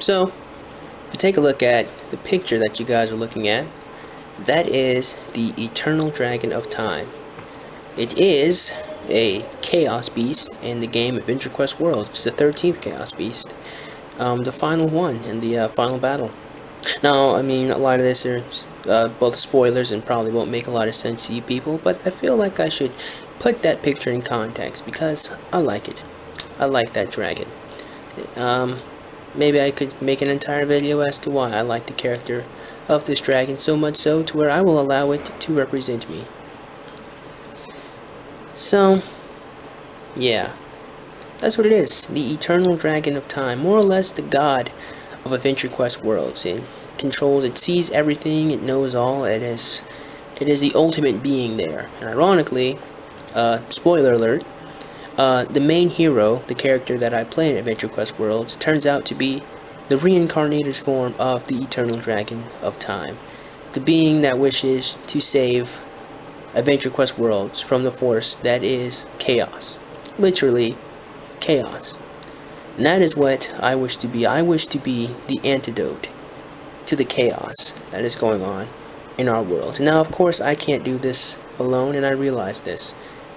So, if you take a look at the picture that you guys are looking at, that is the Eternal Dragon of Time. It is a Chaos Beast in the game Adventure Quest Worlds. It's the 13th Chaos Beast. The final one in the final battle. Now, I mean, a lot of this are both spoilers and probably won't make a lot of sense to you people, but I feel like I should put that picture in context because I like it. I like that dragon. Maybe I could make an entire video as to why I like the character of this dragon so much so to where I will allow it to represent me. So, yeah, that's what it is. The Eternal Dragon of Time, more or less the god of Adventure Quest Worlds. It controls, it sees everything, it knows all, it is the ultimate being there. And ironically, spoiler alert, the main hero, the character that I play in Adventure Quest Worlds, turns out to be the reincarnated form of the Eternal Dragon of Time. The being that wishes to save Adventure Quest Worlds from the force that is chaos. Literally, chaos. And that is what I wish to be. I wish to be the antidote to the chaos that is going on in our world. Now, of course, I can't do this alone, and I realize this.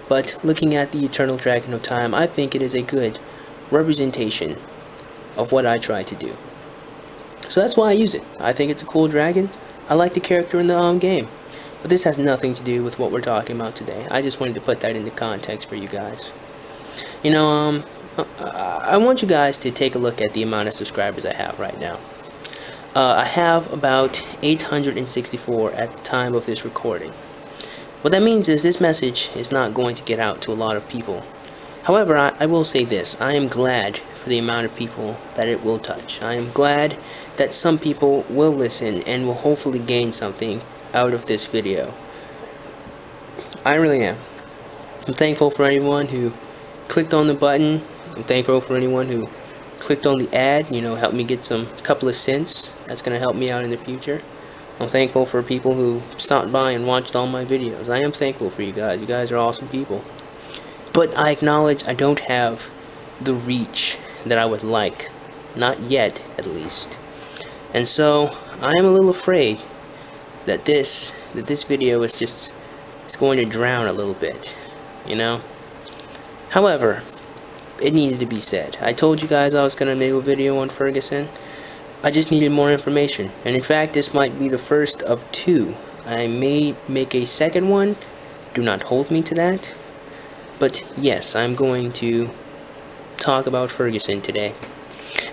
But looking at the Eternal Dragon of Time, I think it is a good representation of what I try to do. So that's why I use it. I think it's a cool dragon. I like the character in the game. But this has nothing to do with what we're talking about today. I just wanted to put that into context for you guys. You know, I want you guys to take a look at the amount of subscribers I have right now. I have about 864 at the time of this recording. What that means is this message is not going to get out to a lot of people. However, I will say this. I am glad for the amount of people that it will touch. I am glad that some people will listen and will hopefully gain something out of this video. I really am. I'm thankful for anyone who clicked on the button. I'm thankful for anyone who clicked on the ad, you know, helped me get some couple of cents. That's going to help me out in the future. I'm thankful for people who stopped by and watched all my videos. I am thankful for you guys. You guys are awesome people. But I acknowledge I don't have the reach that I would like. Not yet, at least. And so, I am a little afraid that this video is just, it's going to drown a little bit, you know? However, it needed to be said. I told you guys I was going to make a video on Ferguson. I just needed more information. And in fact, this might be the first of two. I may make a second one. Do not hold me to that. But yes, I'm going to talk about Ferguson today.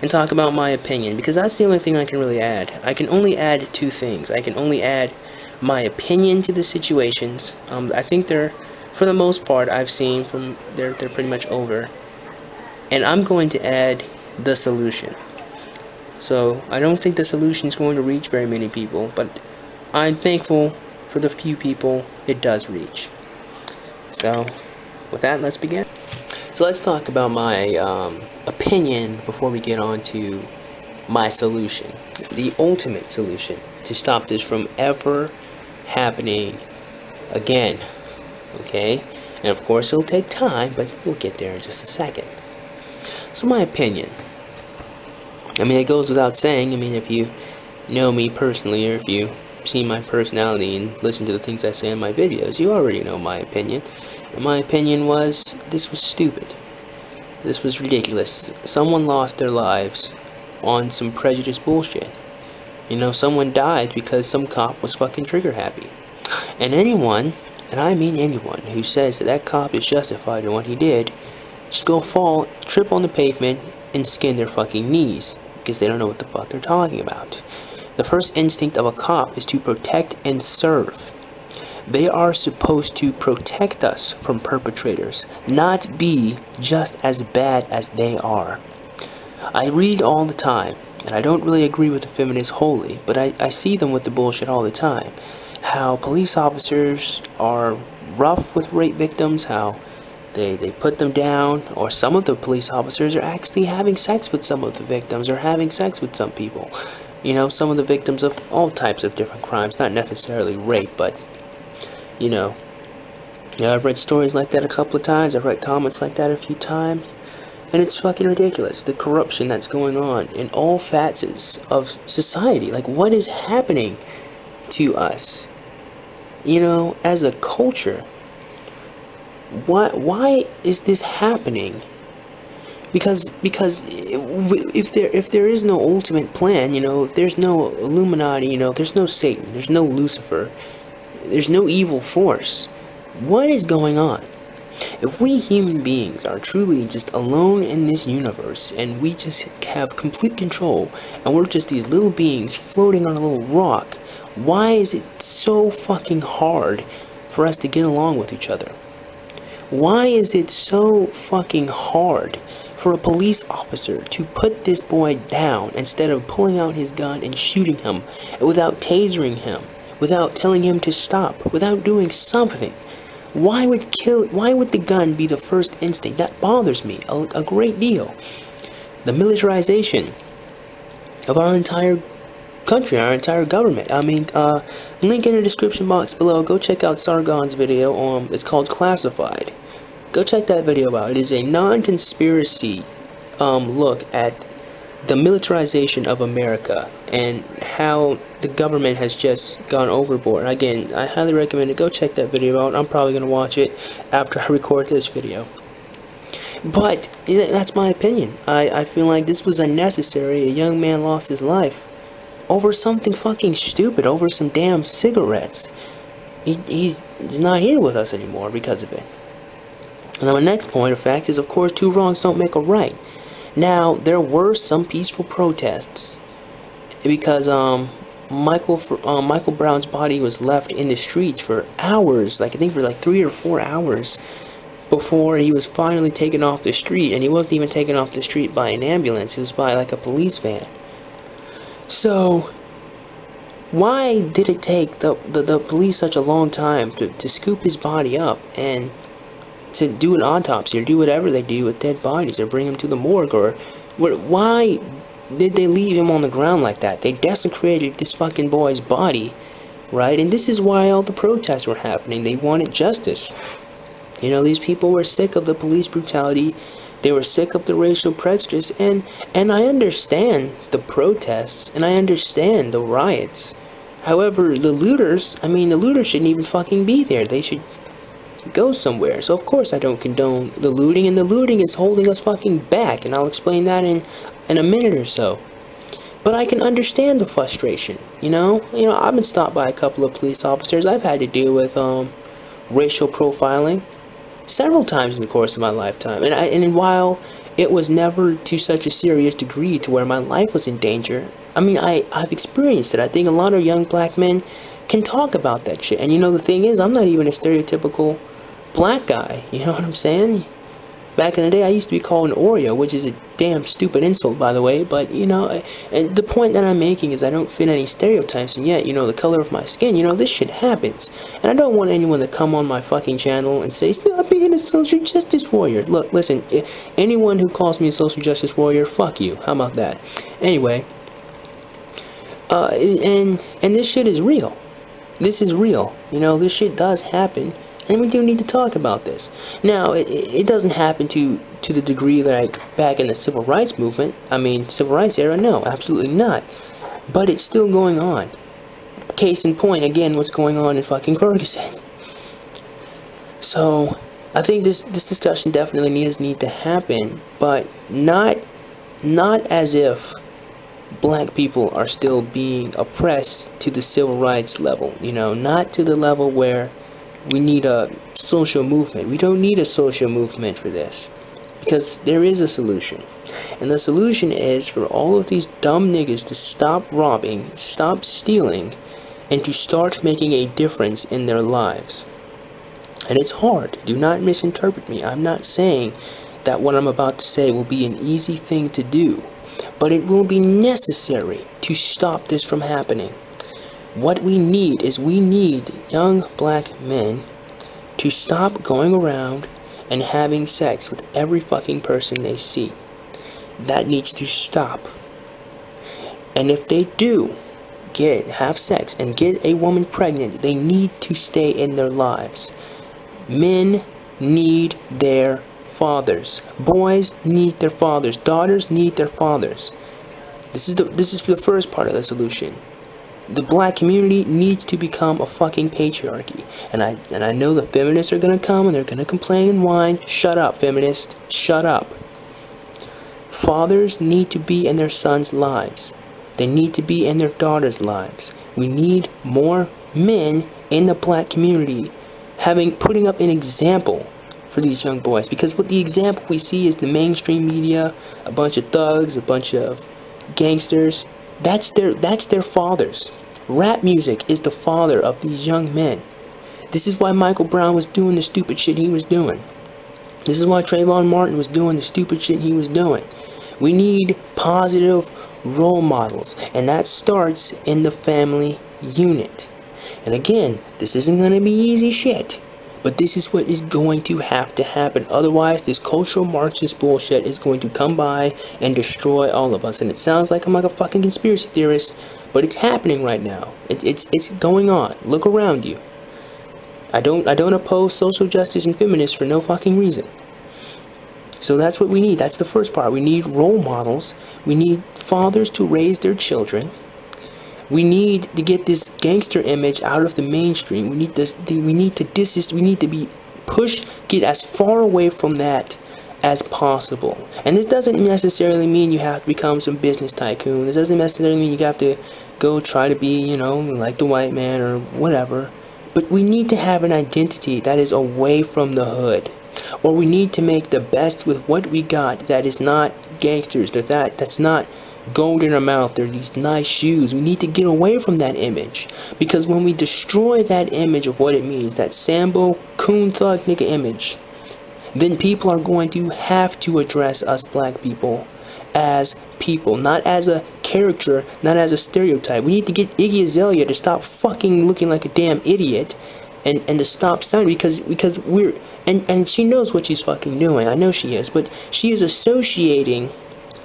And talk about my opinion, because that's the only thing I can really add. I can only add two things. I can only add my opinion to the situations. I think they're, for the most part, I've seen from, they're pretty much over. And I'm going to add the solution. So, I don't think the solution is going to reach very many people, but I'm thankful for the few people it does reach. So, with that, let's begin. So let's talk about my opinion before we get on to my solution. The ultimate solution to stop this from ever happening again. Okay? And of course it'll take time, but we'll get there in just a second. So my opinion. I mean, it goes without saying. I mean, if you know me personally, or if you see my personality and listen to the things I say in my videos, you already know my opinion. And my opinion was, this was stupid. This was ridiculous. Someone lost their lives on some prejudice bullshit. You know, someone died because some cop was fucking trigger happy. And anyone, and I mean anyone, who says that that cop is justified in what he did, should go fall, trip on the pavement, and skin their fucking knees, because they don't know what the fuck they're talking about. The first instinct of a cop is to protect and serve. They are supposed to protect us from perpetrators, not be just as bad as they are. I read all the time, and I don't really agree with the feminists wholly, but I see them with the bullshit all the time. How police officers are rough with rape victims, how they put them down, or some of the police officers are actually having sex with some of the victims, or having sex with some people. You know, some of the victims of all types of different crimes, not necessarily rape, but you know, I've read stories like that a couple of times. I've read comments like that a few times. And it's fucking ridiculous, the corruption that's going on in all facets of society. Like, what is happening to us? You know, as a culture. Why is this happening? Because if there is no ultimate plan, you know, if there's no Illuminati, you know, there's no Satan, there's no Lucifer, there's no evil force. What is going on? If we human beings are truly just alone in this universe, and we just have complete control, and we're just these little beings floating on a little rock, why is it so fucking hard for us to get along with each other? Why is it so fucking hard for a police officer to put this boy down instead of pulling out his gun and shooting him, without tasering him, without telling him to stop, without doing something? Why would the gun be the first instinct? That bothers me a great deal. The militarization of our entire country, our entire government. I mean, link in the description box below. Go check out Sargon's video. It's called Classified. Go check that video out. It is a non-conspiracy look at the militarization of America and how the government has just gone overboard. Again, I highly recommend it. Go check that video out. I'm probably going to watch it after I record this video. But that's my opinion. I feel like this was unnecessary. A young man lost his life over something fucking stupid, over some damn cigarettes. He's not here with us anymore because of it. Now, my next point of fact is, of course, two wrongs don't make a right. Now, there were some peaceful protests because Michael Brown's body was left in the streets for hours, like I think for like 3 or 4 hours, before he was finally taken off the street. And he wasn't even taken off the street by an ambulance, it was by like a police van. So why did it take the police such a long time to scoop his body up and to do an autopsy or do whatever they do with dead bodies, or bring him to the morgue? Or why did they leave him on the ground like that? They desecrated this fucking boy's body, right? And this is why all the protests were happening. They wanted justice. You know, these people were sick of the police brutality. They were sick of the racial prejudice, and I understand the protests, and I understand the riots. However, the looters, I mean, the looters shouldn't even fucking be there. They should go somewhere. So of course I don't condone the looting, and the looting is holding us fucking back, and I'll explain that in a minute or so. But I can understand the frustration, you know? I've been stopped by a couple of police officers. I've had to deal with racial profiling several times in the course of my lifetime, and while it was never to such a serious degree to where my life was in danger, I mean, I've experienced it. I think a lot of young black men can talk about that shit. And you know, the thing is, I'm not even a stereotypical black guy, you know what I'm saying? Back in the day, I used to be called an Oreo, which is a damn stupid insult, by the way. But, you know, and the point that I'm making is I don't fit any stereotypes, and yet, you know, the color of my skin, you know, this shit happens. And I don't want anyone to come on my fucking channel and say, stop being a social justice warrior. Look, listen, anyone who calls me a social justice warrior, fuck you. How about that? Anyway, and this shit is real. This is real. You know, this shit does happen. And we do need to talk about this. Now, it doesn't happen to the degree like back in the civil rights movement. I mean, civil rights era, no, absolutely not. But it's still going on. Case in point, again, what's going on in fucking Ferguson. So, I think this discussion definitely need to happen, but not as if black people are still being oppressed to the civil rights level. You know, not to the level where we need a social movement. We don't need a social movement for this, because there is a solution. And the solution is for all of these dumb niggas to stop robbing, stop stealing, and to start making a difference in their lives. And it's hard. Do not misinterpret me. I'm not saying that what I'm about to say will be an easy thing to do, but it will be necessary to stop this from happening. What we need is young black men to stop going around and having sex with every fucking person they see. That needs to stop. And if they do have sex and get a woman pregnant, they need to stay in their lives. Men need their fathers. Boys need their fathers. Daughters need their fathers. This is for the first part of the solution. The black community needs to become a fucking patriarchy. And I know the feminists are gonna come and they're gonna complain and whine. Shut up, feminists. Shut up. Fathers need to be in their sons' lives. They need to be in their daughters' lives. We need more men in the black community putting up an example for these young boys, because what the example we see is the mainstream media, a bunch of thugs, a bunch of gangsters. That's their fathers. Rap music is the father of these young men. This is why Michael Brown was doing the stupid shit he was doing. This is why Trayvon Martin was doing the stupid shit he was doing. We need positive role models, and that starts in the family unit. And again, this isn't going to be easy shit, but this is what is going to have to happen. Otherwise, this cultural Marxist bullshit is going to come by and destroy all of us. And it sounds like I'm like a fucking conspiracy theorist, but it's happening right now. It's going on. Look around you. I don't oppose social justice and feminists for no fucking reason. So that's what we need. That's the first part. We need role models. We need fathers to raise their children. We need to get this gangster image out of the mainstream. We need to be pushed, get as far away from that as possible. And this doesn't necessarily mean you have to become some business tycoon. This doesn't necessarily mean you have to go try to be, you know, like the white man or whatever. But we need to have an identity that is away from the hood. Or we need to make the best with what we got that is not gangsters, that's not gold in our mouth, they're these nice shoes. We need to get away from that image, because when we destroy that image of what it means, that Sambo coon thug nigga image, then people are going to have to address us black people as people, not as a character, not as a stereotype. We need to get Iggy Azalea to stop fucking looking like a damn idiot and to stop sounding, because we're and she knows what she's fucking doing. I know she is, but she is associating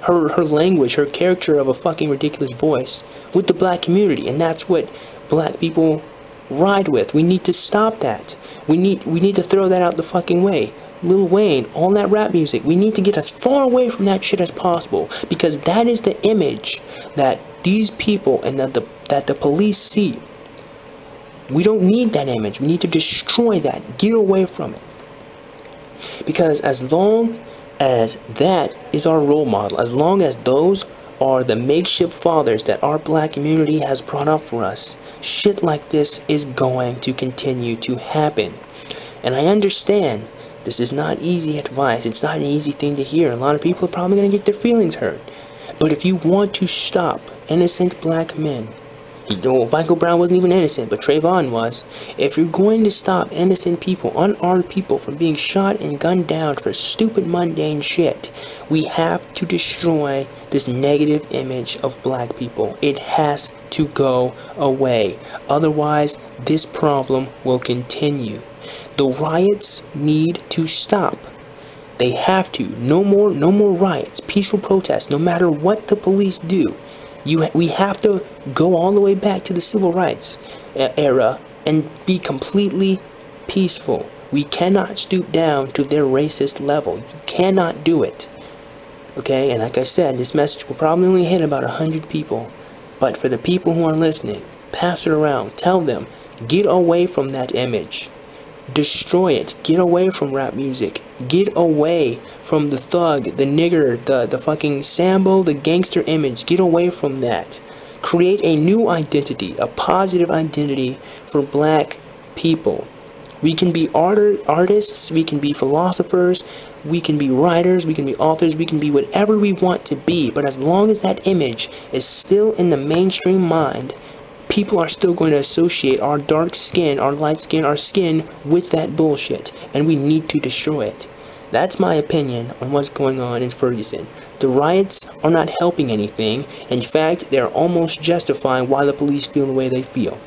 her language, her character of a fucking ridiculous voice with the black community, and that's what black people ride with. We need to stop that. We need to throw that out the fucking way. Lil Wayne, all that rap music, we need to get as far away from that shit as possible, because that is the image that these people and that the police see. We don't need that image. We need to destroy that. Get away from it. Because as long as that is our role model, as long as those are the makeshift fathers that our black community has brought up for us, shit like this is going to continue to happen. And I understand this is not easy advice. It's not an easy thing to hear. A lot of people are probably going to get their feelings hurt. But if you want to stop innocent black men, Michael Brown wasn't even innocent, but Trayvon was. If you're going to stop innocent people, unarmed people, from being shot and gunned down for stupid, mundane shit, we have to destroy this negative image of black people. It has to go away. Otherwise, this problem will continue. The riots need to stop. They have to. No more riots. Peaceful protests, no matter what the police do. We have to go all the way back to the civil rights era and be completely peaceful. We cannot stoop down to their racist level. You cannot do it. Okay, and like I said, this message will probably only hit about 100 people. But for the people who are listening, pass it around. Tell them, get away from that image. Destroy it. Get away from rap music. Get away from the thug, the nigger, the fucking Sambo, the gangster image. Get away from that. Create a new identity, a positive identity for black people. We can be artists, we can be philosophers, we can be writers, we can be authors, we can be whatever we want to be. But as long as that image is still in the mainstream mind, people are still going to associate our dark skin, our light skin, our skin with that bullshit. And we need to destroy it. That's my opinion on what's going on in Ferguson. The riots are not helping anything. In fact, they're almost justifying why the police feel the way they feel.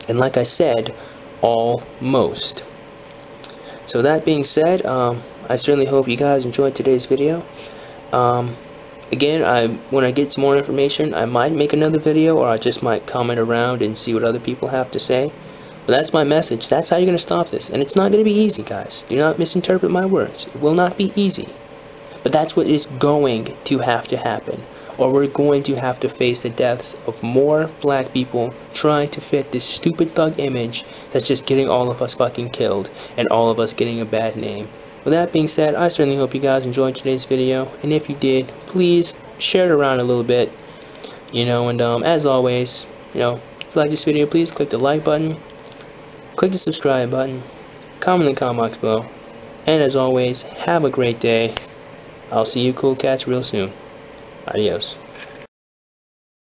And like I said, almost. So that being said, I certainly hope you guys enjoyed today's video. Again, when I get some more information, I might make another video, or I just might comment around and see what other people have to say. But that's my message. That's how you're going to stop this. And it's not going to be easy, guys. Do not misinterpret my words. It will not be easy. But that's what is going to have to happen. Or we're going to have to face the deaths of more black people trying to fit this stupid thug image that's just getting all of us fucking killed and all of us getting a bad name. With that being said, I certainly hope you guys enjoyed today's video. And if you did, please share it around a little bit. You know, and as always, you know, if you like this video, please click the like button. Click the subscribe button. Comment in the comment box below. And as always, have a great day. I'll see you cool cats real soon. Adios.